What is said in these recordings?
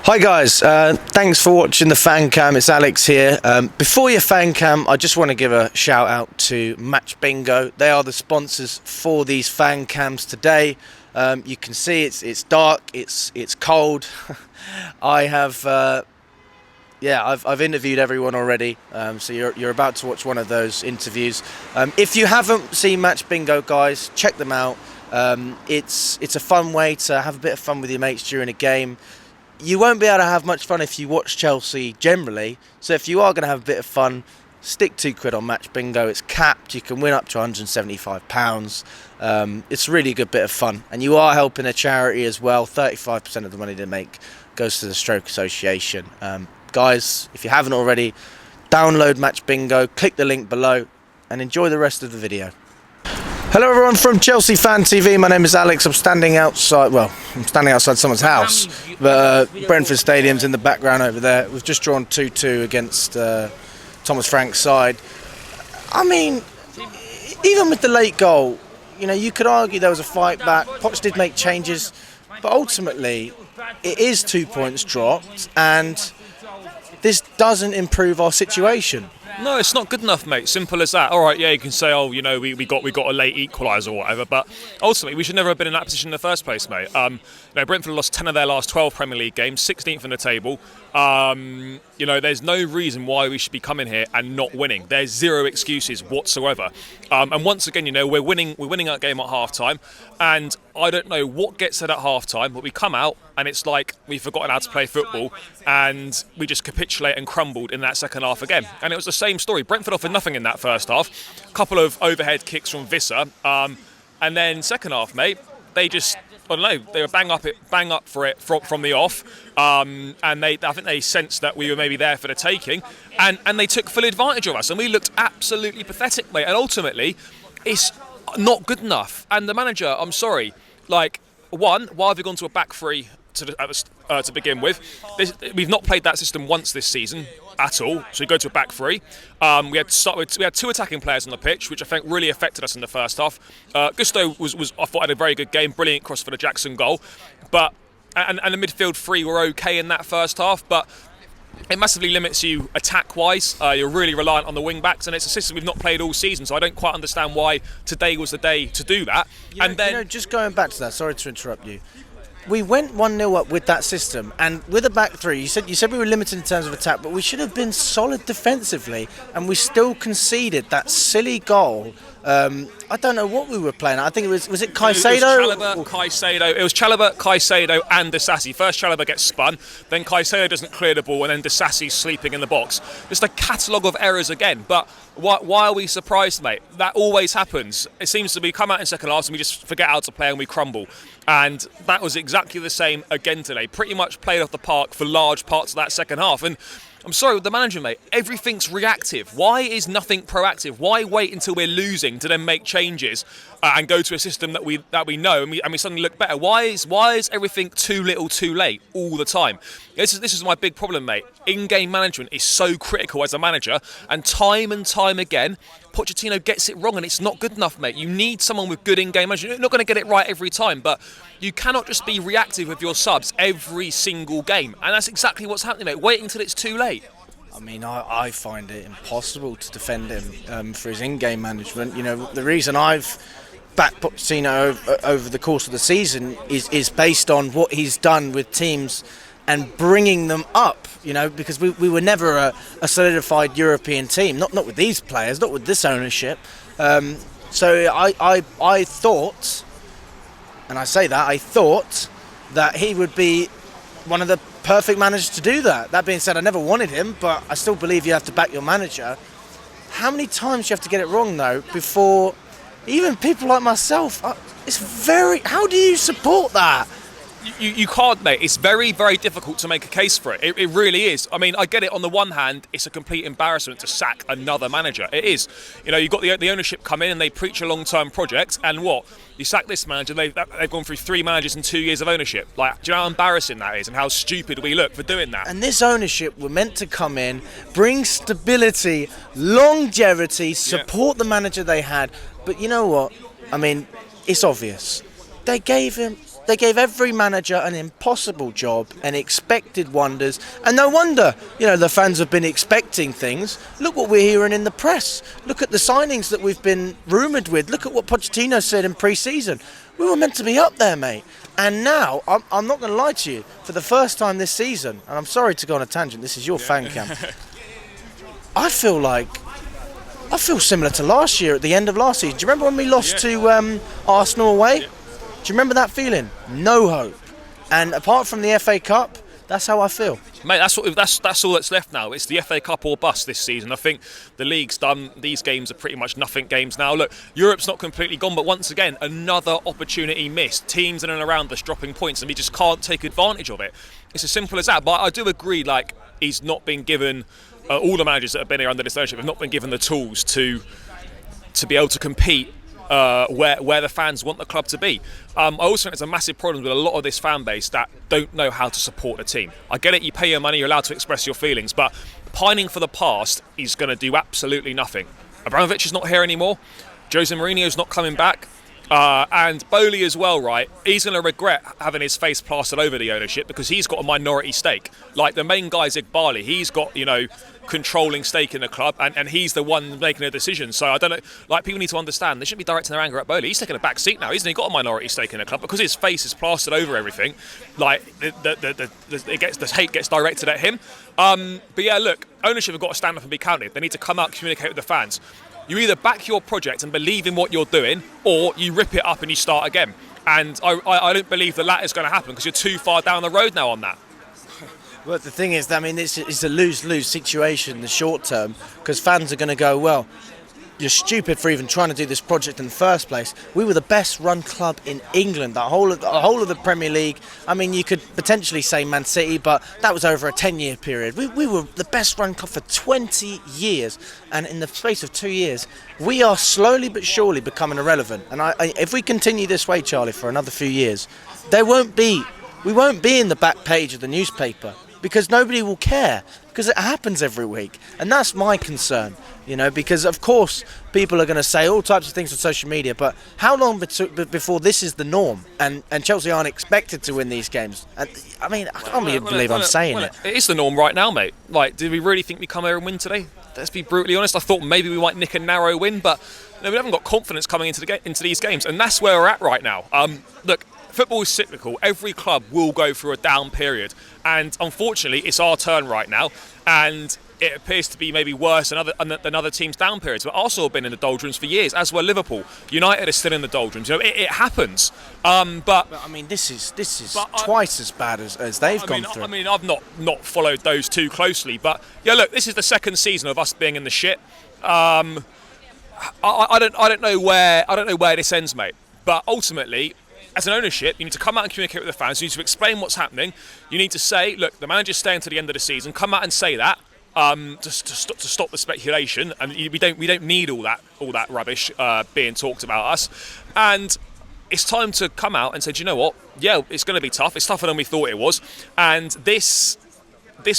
Hi guys, thanks for watching the fan cam. It's Alex here. Before your fan cam, I just want to give a shout out to Match Bingo. They are the sponsors for these fan cams today. You can see it's dark, it's cold. I have I've interviewed everyone already, so you're about to watch one of those interviews. If you haven't seen Match Bingo, guys, check them out. It's a fun way to have a bit of fun with your mates during a game. You won't be able to have much fun if you watch Chelsea generally, so if you are going to have a bit of fun, stick £2 on Match Bingo. It's capped, you can win up to £175. It's a really good bit of fun, and you are helping a charity as well. 35% of the money they make goes to the Stroke Association. Guys, if you haven't already, download Match Bingo, click the link below, and enjoy the rest of the video. Hello everyone from Chelsea Fan TV. My name is Alex. I'm standing outside someone's house, but Brentford Stadium's in the background over there. We've just drawn 2-2 against Thomas Frank's side. I mean, even with the late goal, you know, you could argue there was a fight back. Poch did make changes, but ultimately it is 2 points dropped, and this doesn't improve our situation. No, it's not good enough, mate. Simple as that. All right, yeah, you can say, oh, you know, we got a late equaliser or whatever, but ultimately we should never have been in that position in the first place, mate. Brentford lost 10 of their last 12 Premier League games, 16th in the table. There's no reason why we should be coming here and not winning. There's zero excuses whatsoever. And once again, you know, we're winning that game at half time, and I don't know what gets said at half time, but we come out and it's like we've forgotten how to play football, and we just capitulate and crumbled in that second half again. And it was the same story. Brentford offered nothing in that first half. A couple of overhead kicks from Visser, and then second half, mate, they just, I don't know, they were bang up for it from the off, and I think they sensed that we were maybe there for the taking, and they took full advantage of us, and we looked absolutely pathetic, mate. And ultimately, it's not good enough. And the manager, I'm sorry, like, one, why have we gone to a back three to begin with? We've not played that system once this season at all, so we go to a back three. We had two attacking players on the pitch, which I think really affected us in the first half. Gusto was I thought had a very good game, brilliant cross for the Jackson goal, but and the midfield three were okay in that first half, but it massively limits you attack-wise. You're really reliant on the wing-backs, and it's a system we've not played all season, so I don't quite understand why today was the day to do that. Just going back to that, sorry to interrupt you. We went 1-0 up with that system, and with a back three, you said we were limited in terms of attack, but we should have been solid defensively, and we still conceded that silly goal. I don't know what we were playing. I think it was it Caicedo? It was Chalobah, Caicedo. It was Chalobah, Caicedo, and Disasi. First Chalobah gets spun, then Caicedo doesn't clear the ball, and then Disasi's sleeping in the box. Just a catalogue of errors again. But why are we surprised, mate? That always happens. It seems to be come out in second half and we just forget how to play and we crumble. And that was exactly the same again today. Pretty much played off the park for large parts of that second half. And I'm sorry with the manager, mate. Everything's reactive. Why is nothing proactive? Why wait until we're losing to then make changes and go to a system that we know and we suddenly look better? Why is everything too little, too late all the time? This is my big problem, mate. In-game management is so critical as a manager, and time again, Pochettino gets it wrong, and it's not good enough, mate. You need someone with good in-game management. You're not going to get it right every time, but you cannot just be reactive with your subs every single game, and that's exactly what's happening, mate. Waiting until it's too late. I mean, I find it impossible to defend him for his in-game management. You know, the reason I've backed Pochettino over the course of the season is based on what he's done with teams and bringing them up, you know, because we were never a solidified European team, not with these players, not with this ownership. So I thought, and I say that, I thought that he would be one of the perfect managers to do that. That being said, I never wanted him, but I still believe you have to back your manager. How many times do you have to get it wrong, though, before even people like myself, how do you support that? You can't, mate. It's very, very difficult to make a case for it. It really is. I mean, I get it. On the one hand, it's a complete embarrassment to sack another manager. It is. You know, you've got the ownership come in and they preach a long-term project, and what? You sack this manager, they've gone through 3 managers in 2 years of ownership. Like, do you know how embarrassing that is and how stupid we look for doing that? And this ownership were meant to come in, bring stability, longevity, support the manager they had. But you know what? I mean, it's obvious. They gave him They gave every manager an impossible job and expected wonders. And no wonder, the fans have been expecting things. Look what we're hearing in the press. Look at the signings that we've been rumoured with. Look at what Pochettino said in pre-season. We were meant to be up there, mate. And now, I'm not going to lie to you, for the first time this season, and I'm sorry to go on a tangent, this is your fan cam, I feel similar to last year at the end of last season. Do you remember when we lost to Arsenal away? Do you remember that feeling? No hope. And apart from the FA Cup, that's how I feel. Mate, that's all that's left now. It's the FA Cup or bust this season. I think the league's done. These games are pretty much nothing games now. Look, Europe's not completely gone, but once again, another opportunity missed. Teams in and around us dropping points, and we just can't take advantage of it. It's as simple as that. But I do agree, he's not been given. All the managers that have been here under this ownership have not been given the tools to be able to compete where the fans want the club to be. I also think there's a massive problem with a lot of this fan base that don't know how to support the team. I get it, you pay your money, you're allowed to express your feelings, but pining for the past is going to do absolutely nothing. Abramovich is not here anymore. Jose Mourinho's not coming back. And Bowley as well, right? He's going to regret having his face plastered over the ownership because he's got a minority stake. Like the main guy, Iqbali, he's got, controlling stake in the club and he's the one making a decision. So I don't know, people need to understand they shouldn't be directing their anger at Bowley. He's taking a back seat now. He's only got a minority stake in the club because his face is plastered over everything. The hate gets directed at him. But yeah, look, ownership have got to stand up and be counted. They need to come out and communicate with the fans. You either back your project and believe in what you're doing, or you rip it up and you start again. And I don't believe the latter is going to happen because you're too far down the road now on that. Well, the thing is, it's a lose-lose situation in the short term because fans are going to go, well, you're stupid for even trying to do this project in the first place. We were the best run club in England, the whole of the Premier League. I mean, you could potentially say Man City, but that was over a 10-year period. We were the best run club for 20 years, and in the space of 2 years, we are slowly but surely becoming irrelevant. And if we continue this way, Charlie, for another few years, we won't be in the back page of the newspaper because nobody will care because it happens every week. And that's my concern. Because of course people are going to say all types of things on social media, but how long before this is the norm and Chelsea aren't expected to win these games? And I mean, I can't believe I'm saying it. It is the norm right now, mate. Did we really think we'd come here and win today? Let's be brutally honest. I thought maybe we might nick a narrow win, but we haven't got confidence coming into these games, and that's where we're at right now. Look, football is cyclical. Every club will go through a down period, and unfortunately, it's our turn right now, and it appears to be maybe worse than other teams' down periods. But Arsenal have been in the doldrums for years, as were Liverpool. United are still in the doldrums. It happens. But I mean, this is twice as bad as they've gone through. I mean, I've not followed those too closely, but yeah, look, this is the second season of us being in the shit. I don't know where this ends, mate. But ultimately, as an ownership, you need to come out and communicate with the fans. You need to explain what's happening. You need to say, look, the manager's staying to the end of the season. Come out and say that. To stop the speculation, and we don't need all that rubbish being talked about us. And it's time to come out and say, do you know what? Yeah, it's going to be tough. It's tougher than we thought it was. And this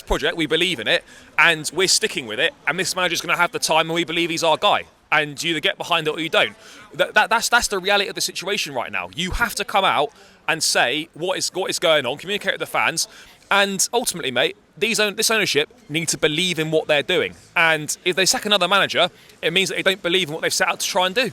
project, we believe in it, and we're sticking with it. And this manager's going to have the time, and we believe he's our guy. And you either get behind it or you don't. That's the reality of the situation right now. You have to come out and say what is going on, communicate with the fans, and ultimately, mate, this ownership need to believe in what they're doing. And if they sack another manager, it means that they don't believe in what they've set out to try and do.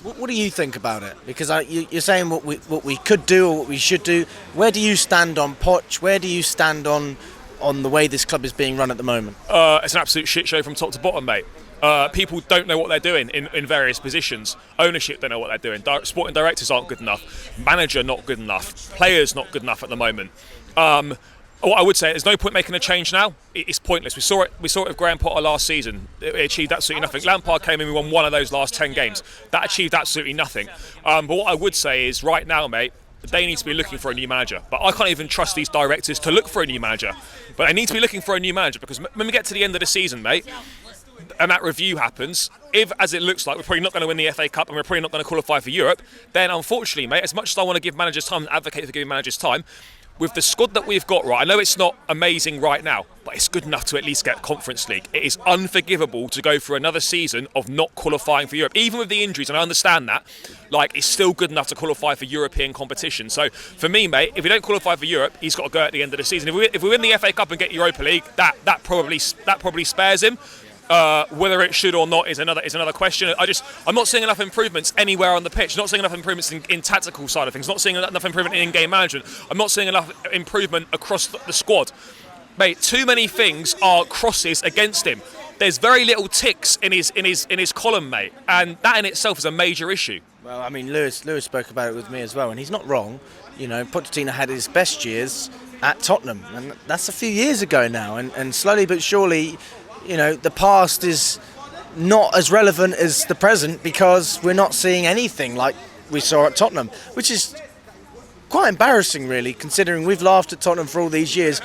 What do you think about it? Because you're saying what we could do or what we should do. Where do you stand on Poch? Where do you stand on the way this club is being run at the moment? It's an absolute shit show from top to bottom, mate. People don't know what they're doing in various positions. Ownership don't know what they're doing. Sporting directors aren't good enough. Manager not good enough. Players not good enough at the moment. What I would say, there's no point making a change now. It's pointless. We saw it with Graham Potter last season. It achieved absolutely nothing. Lampard came in and won one of those last 10 games. That achieved absolutely nothing. But what I would say is, right now, mate, they need to be looking for a new manager. But I can't even trust these directors to look for a new manager. But they need to be looking for a new manager, because when we get to the end of the season, mate, and that review happens, if, as it looks like, we're probably not going to win the FA Cup and we're probably not going to qualify for Europe, then unfortunately, mate, as much as I want to give managers time and advocate for giving managers time, with the squad that we've got, right, I know it's not amazing right now, but but it's good enough to at least get Conference League. It is unforgivable to go through another season of not qualifying for Europe, even with the injuries, and I understand that. Like, it's still good enough to qualify for European competition. So for me, mate, if we don't qualify for Europe, he's got to go at the end of the season. If we win the FA Cup and get Europa League, that probably spares him. Whether it should or not is another question. I'm not seeing enough improvements anywhere on the pitch. Not seeing enough improvements in tactical side of things. Not seeing enough improvement in game management. I'm not seeing enough improvement across the squad. Mate, too many things are crosses against him. There's very little ticks in his column, mate, and that in itself is a major issue. Well, I mean, Lewis spoke about it with me as well, and he's not wrong. You know, Pochettino had his best years at Tottenham, and that's a few years ago now, and slowly but surely, you know, the past is not as relevant as the present because we're not seeing anything like we saw at Tottenham, which is quite embarrassing, really, considering we've laughed at Tottenham for all these years.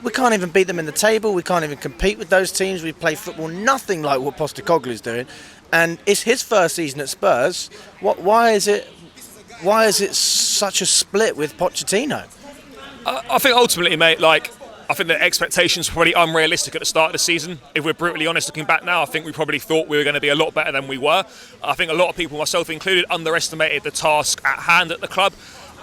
We can't even beat them in the table. We can't even compete with those teams. We play football nothing like what Postecoglou's doing, and it's his first season at Spurs. Why is it such a split with Pochettino? I think ultimately, mate, I think the expectations were probably unrealistic at the start of the season. If we're brutally honest looking back now, I think we probably thought we were going to be a lot better than we were. I think a lot of people, myself included, underestimated the task at hand at the club.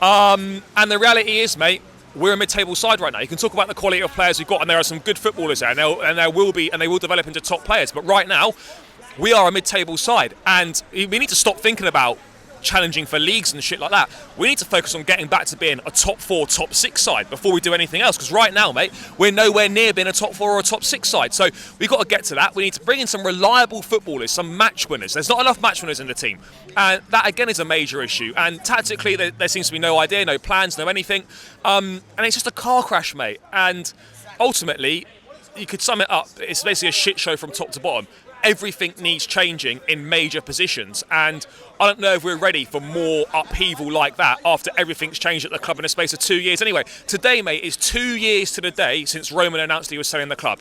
And the reality is, mate, we're a mid-table side right now. You can talk about the quality of players we've got, and there are some good footballers there, and they will develop into top players. But right now, we are a mid-table side, and we need to stop thinking about challenging for leagues and shit like that. We need to focus on getting back to being a top 4, top 6 side before we do anything else, because right now, mate, we're nowhere near being a top 4 or a top 6 side. So we've got to get to that. We need to bring in some reliable footballers, some match winners. There's not enough match winners in the team, and that again is a major issue. And tactically, there seems to be no idea, no plans, no anything, and it's just a car crash, mate. And ultimately, you could sum it up, it's basically a shit show from top to bottom. Everything needs changing in major positions, and I don't know if we're ready for more upheaval like that after everything's changed at the club in a space of 2 years. Anyway, today, mate, is 2 years to the day since Roman announced he was selling the club,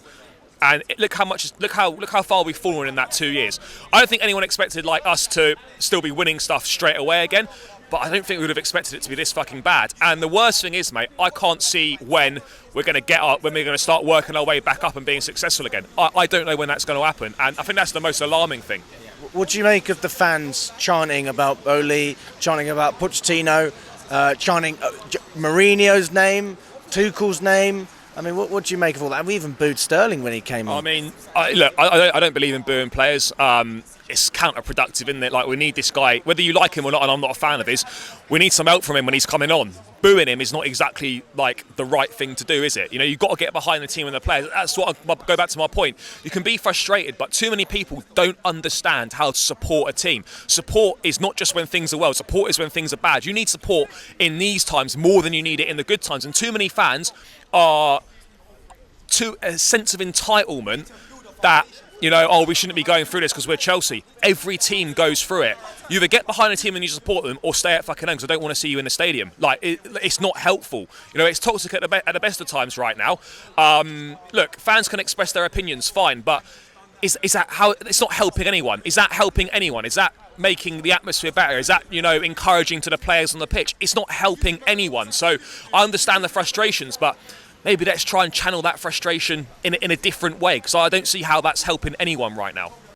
and look how far we've fallen in that 2 years. I don't think anyone expected like us to still be winning stuff straight away again, but I don't think we would have expected it to be this fucking bad. And the worst thing is, mate, I can't see when we're going to get up, when we're going to start working our way back up and being successful again. I don't know when that's going to happen, and I think that's the most alarming thing. What do you make of the fans chanting about Oli, chanting about Pochettino, chanting Mourinho's name, Tuchel's name? I mean, what do you make of all that? We even booed Sterling when he came on. I mean, I don't believe in booing players. It's counterproductive, isn't it? Like, we need this guy, whether you like him or not, and I'm not a fan of his, we need some help from him when he's coming on. Booing him is not exactly like the right thing to do, is it? You know, you've got to get behind the team and the players. That's what I go back to my point. You can be frustrated, but too many people don't understand how to support a team. Support is not just when things are well. Support is when things are bad. You need support in these times more than you need it in the good times. And too many fans are to a sense of entitlement that, you know, oh, we shouldn't be going through this because we're Chelsea. Every team goes through it. You either get behind a team and you support them, or stay at fucking home because I don't want to see you in the stadium. Like, it's not helpful. You know, it's toxic at the best of times right now. Look, fans can express their opinions, fine, but is that how? It's not helping anyone. Is that helping anyone? Is that making the atmosphere better? Is that, you know, encouraging to the players on the pitch? It's not helping anyone. So I understand the frustrations, but maybe let's try and channel that frustration in a different way, because I don't see how that's helping anyone right now.